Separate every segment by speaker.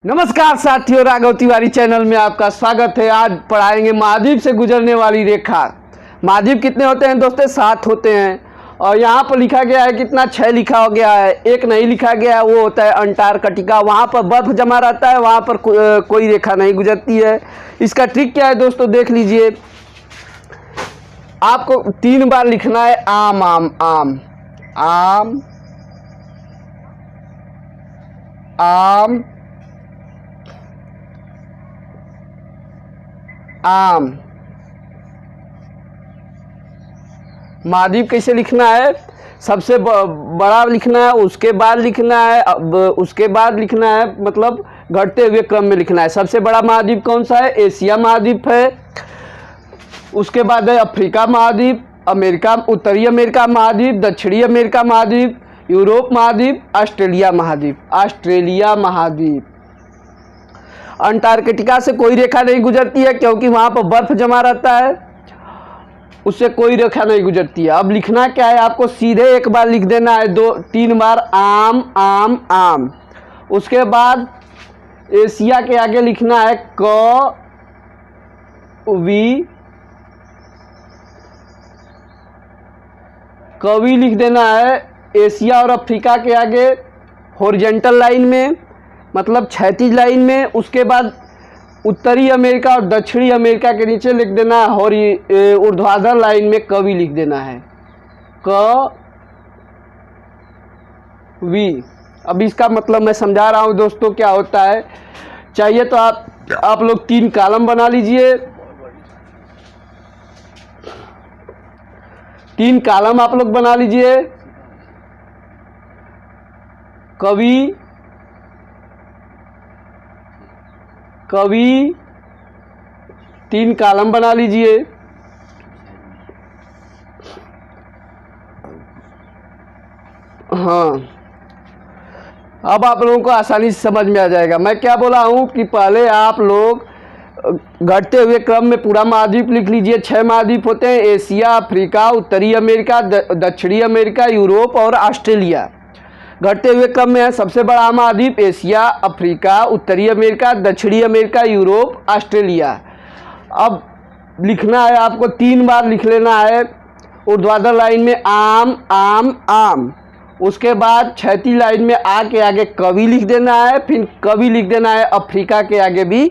Speaker 1: नमस्कार साथियों, राघव तिवारी चैनल में आपका स्वागत है। आज पढ़ाएंगे महाद्वीप से गुजरने वाली रेखा। महाद्वीप कितने होते हैं दोस्तों? 7 होते हैं। और यहाँ पर लिखा गया है कितना? 6 लिखा हो गया है। एक नहीं लिखा गया है, वो होता है अंटार्कटिका। वहाँ पर बर्फ जमा रहता है, वहाँ पर कोई रेखा नहीं गुजरती है। इसका ट्रिक क्या है दोस्तों, देख लीजिए। आपको 3 बार लिखना है आम आम आम आम आम आम। महाद्वीप कैसे लिखना है? सबसे बड़ा लिखना है, उसके बाद लिखना है, अब उसके बाद लिखना है, मतलब घटते हुए क्रम में लिखना है। सबसे बड़ा महाद्वीप कौन सा है? एशिया महाद्वीप है। उसके बाद है अफ्रीका महाद्वीप, अमेरिका, उत्तरी अमेरिका महाद्वीप, दक्षिणी अमेरिका महाद्वीप, यूरोप महाद्वीप, ऑस्ट्रेलिया महाद्वीप। ऑस्ट्रेलिया महाद्वीप। अंटार्कटिका से कोई रेखा नहीं गुजरती है क्योंकि वहाँ पर बर्फ जमा रहता है, उससे कोई रेखा नहीं गुजरती है। अब लिखना क्या है आपको? सीधे एक बार लिख देना है, 2-3 बार आम आम आम। उसके बाद एशिया के आगे लिखना है कवि लिख देना है। एशिया और अफ्रीका के आगे हॉरिजॉन्टल लाइन में, मतलब क्षैतिज लाइन में। उसके बाद उत्तरी अमेरिका और दक्षिणी अमेरिका के नीचे लिख देना है ऊर्ध्वाधर लाइन में कवि लिख देना है, कवि। अब इसका मतलब मैं समझा रहा हूँ दोस्तों क्या होता है। चाहिए तो आप लोग 3 कॉलम बना लीजिए। 3 कॉलम आप लोग बना लीजिए। कवि कवि 3 कॉलम बना लीजिए। हाँ, अब आप लोगों को आसानी से समझ में आ जाएगा। मैं क्या बोला हूँ कि पहले आप लोग घटते हुए क्रम में पूरा महाद्वीप लिख लीजिए। 6 महाद्वीप होते हैं: एशिया, अफ्रीका, उत्तरी अमेरिका, दक्षिणी अमेरिका, यूरोप और ऑस्ट्रेलिया। घटते हुए क्रम में है सबसे बड़ा महाद्वीप एशिया, अफ्रीका, उत्तरी अमेरिका, दक्षिणी अमेरिका, यूरोप, ऑस्ट्रेलिया। अब लिखना है आपको 3 बार लिख लेना है ऊर्ध्वाधर लाइन में आम आम आम। उसके बाद क्षैतिज लाइन में के आगे कवि लिख देना है। फिर कवि लिख देना है, अफ्रीका के आगे भी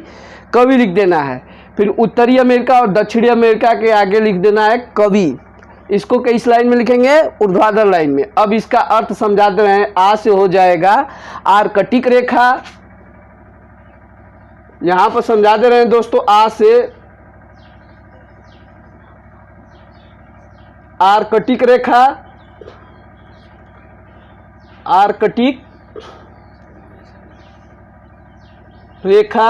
Speaker 1: कवि लिख देना है। फिर उत्तरी अमेरिका और दक्षिणी अमेरिका के आगे लिख देना है कवि। इसको किस लाइन में लिखेंगे? ऊर्ध्वाधर लाइन में। अब इसका अर्थ समझाते रहे। आ से हो जाएगा आर्कटिक रेखा। यहां पर समझाते रहे दोस्तों। आ से आर्कटिक रेखा, आर्कटिक रेखा,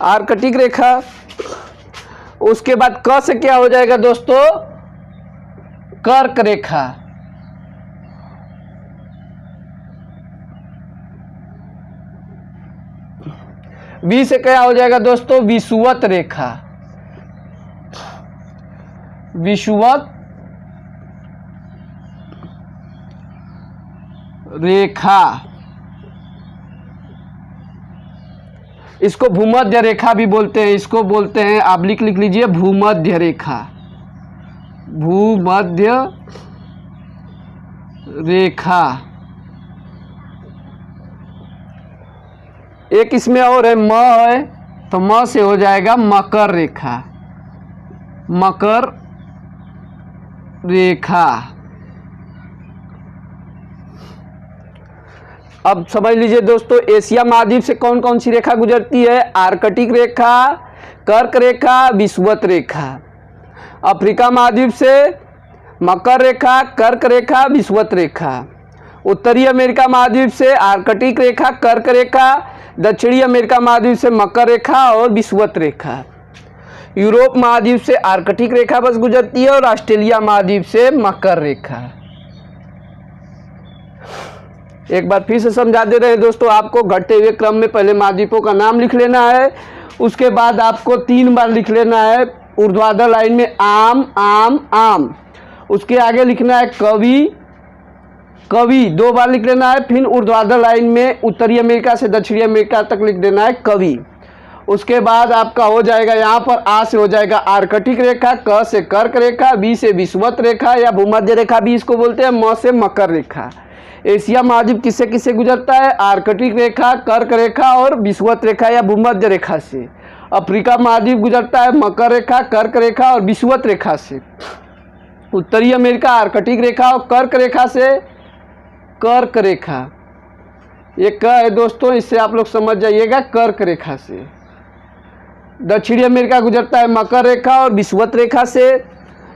Speaker 1: आर्कटिक रेखा। उसके बाद क से क्या हो जाएगा दोस्तों? कर्क रेखा। वी से क्या हो जाएगा दोस्तों? विषुवत रेखा। विषुवत रेखा। इसको भूमध्य रेखा भी बोलते हैं। इसको बोलते हैं, आप लिख लीजिए, भूमध्य रेखा। भूमध्य रेखा। एक इसमें और है, म है, तो म से हो जाएगा मकर रेखा। मकर रेखा। अब समझ लीजिए दोस्तों, एशिया महाद्वीप से कौन कौन सी रेखा गुजरती है? आर्कटिक रेखा, कर्क रेखा, विषुवत रेखा। अफ्रीका महाद्वीप से मकर रेखा, कर्क रेखा, विषुवत रेखा। उत्तरी अमेरिका महाद्वीप से आर्कटिक रेखा, कर्क रेखा। दक्षिणी अमेरिका महाद्वीप से मकर रेखा और विषुवत रेखा। यूरोप महाद्वीप से आर्कटिक रेखा बस गुजरती है और ऑस्ट्रेलिया महाद्वीप से मकर रेखा। एक बार फिर से समझा दे रहे हैं दोस्तों आपको। घटते हुए क्रम में पहले महाद्वीपों का नाम लिख लेना है। उसके बाद आपको 3 बार लिख लेना है ऊर्ध्वाधर लाइन में आम आम आम। उसके आगे लिखना है कवि, कवि 2 बार लिख लेना है। फिर ऊर्ध्वाधर लाइन में उत्तरी अमेरिका से दक्षिणी अमेरिका तक लिख देना है कवि। उसके बाद आपका हो जाएगा यहाँ पर आ से हो जाएगा आर्कटिक रेखा, क से कर्क रेखा, बी से विषुवत रेखा या भूमध्य रेखा भी इसको बोलते हैं, म से मकर रेखा। एशिया महाद्वीप किससे किससे गुजरता है? आर्कटिक रेखा, कर्क रेखा और विषुवत रेखा या भूमध्य रेखा से। अफ्रीका महाद्वीप गुजरता है मकर रेखा, कर्क रेखा और विषुवत रेखा से। उत्तरी अमेरिका आर्कटिक रेखा और कर्क रेखा से कर्क रेखा, ये क है दोस्तों, इससे आप लोग समझ जाइएगा, कर्क रेखा से। दक्षिणी अमेरिका गुजरता है मकर रेखा और विषुवत रेखा से।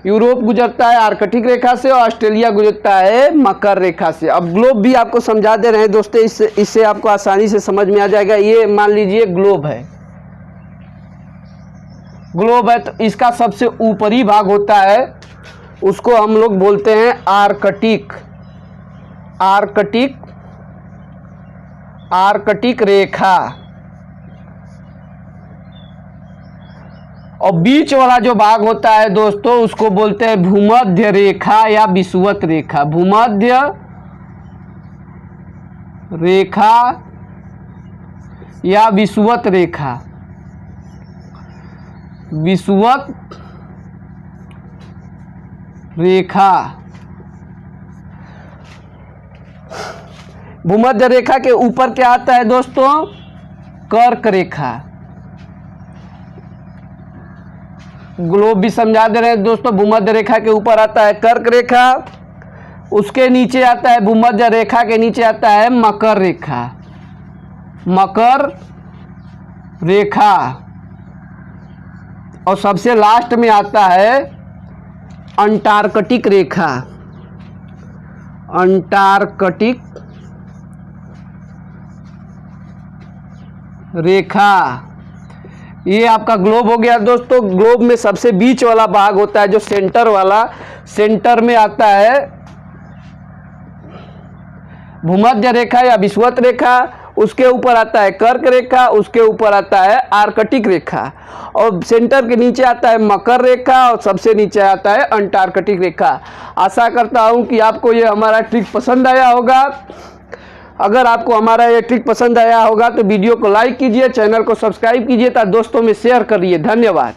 Speaker 1: यूरोप गुजरता है आर्कटिक रेखा से और ऑस्ट्रेलिया गुजरता है मकर रेखा से। अब ग्लोब भी आपको समझा दे रहे हैं दोस्तों, इससे आपको आसानी से समझ में आ जाएगा। ये मान लीजिए ग्लोब है, ग्लोब है तो इसका सबसे ऊपरी भाग होता है, उसको हम लोग बोलते हैं आर्कटिक, आर्कटिक, आर्कटिक रेखा। और बीच वाला जो भाग होता है दोस्तों उसको बोलते हैं भूमध्य रेखा या विषुवत रेखा। भूमध्य रेखा या विषुवत रेखा, विषुवत रेखा। भूमध्य रेखा के ऊपर क्या आता है दोस्तों? कर्क रेखा। ग्लोब भी समझा दे रहे हैं दोस्तों, भूमध्य रेखा के ऊपर आता है कर्क रेखा, उसके नीचे आता है, भूमध्य रेखा के नीचे आता है मकर रेखा, मकर रेखा। और सबसे लास्ट में आता है अंटार्कटिक रेखा, अंटार्कटिक रेखा। ये आपका ग्लोब हो गया दोस्तों। ग्लोब में सबसे बीच वाला भाग होता है जो सेंटर वाला, सेंटर में आता है भूमध्य रेखा या विषुवत रेखा, उसके ऊपर आता है कर्क रेखा, उसके ऊपर आता है आर्कटिक रेखा और सेंटर के नीचे आता है मकर रेखा और सबसे नीचे आता है अंटार्कटिक रेखा। आशा करता हूँ कि आपको ये हमारा ट्रिक पसंद आया होगा। अगर आपको हमारा ये ट्रिक पसंद आया होगा तो वीडियो को लाइक कीजिए, चैनल को सब्सक्राइब कीजिए तथा दोस्तों में शेयर करिए। धन्यवाद।